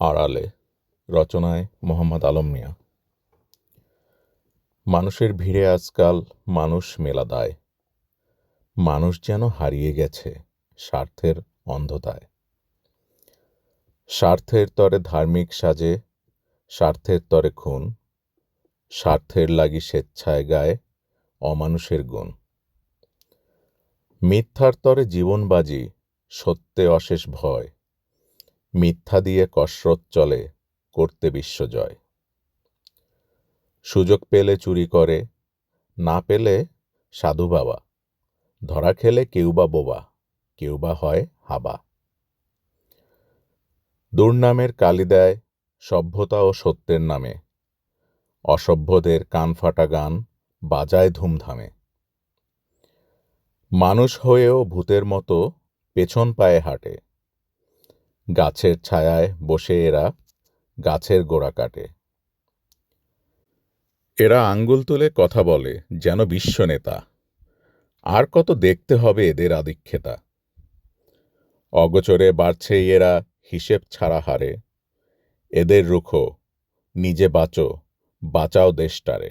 আড়ালে রচনায় মোহাম্মদ আলম মিয়া। মানুষের ভিড়ে আজকাল মানুষ মেলা দায়, মানুষ যেন হারিয়ে গেছে স্বার্থের অন্ধতায়। স্বার্থের তরে ধার্মিক সাজে, স্বার্থের তরে খুন, স্বার্থের লাগি স্বেচ্ছায় গায় অমানুষের গুণ। মিথ্যার তরে জীবন বাজি, সত্যে অশেষ ভয়, মিথ্যা দিয়ে কসরত চলে করতে বিশ্বজয়। সুযোগ পেলে চুরি করে, না পেলে সাধু বাবা, ধরা খেলে কেউ বা বোবা, কেউ বা হয় হাবা। দুর্নামের কালি দেয় সভ্যতা ও সত্যের নামে, অসভ্যদের কান ফাটা গান বাজায় ধুমধামে। মানুষ হয়েও ভূতের মতো পেছন পায়ে হাঁটে, গাছের ছায়ায় বসে এরা গাছের গোড়া কাটে। এরা আঙ্গুল তুলে কথা বলে যেন বিশ্বনেতা, আর কত দেখতে হবে এদের আধিক্যতা। অগোচরে বাড়ছেই এরা হিসেব ছাড়া হারে, এদের রুখো, নিজে বাঁচো, বাঁচাও দেশটারে।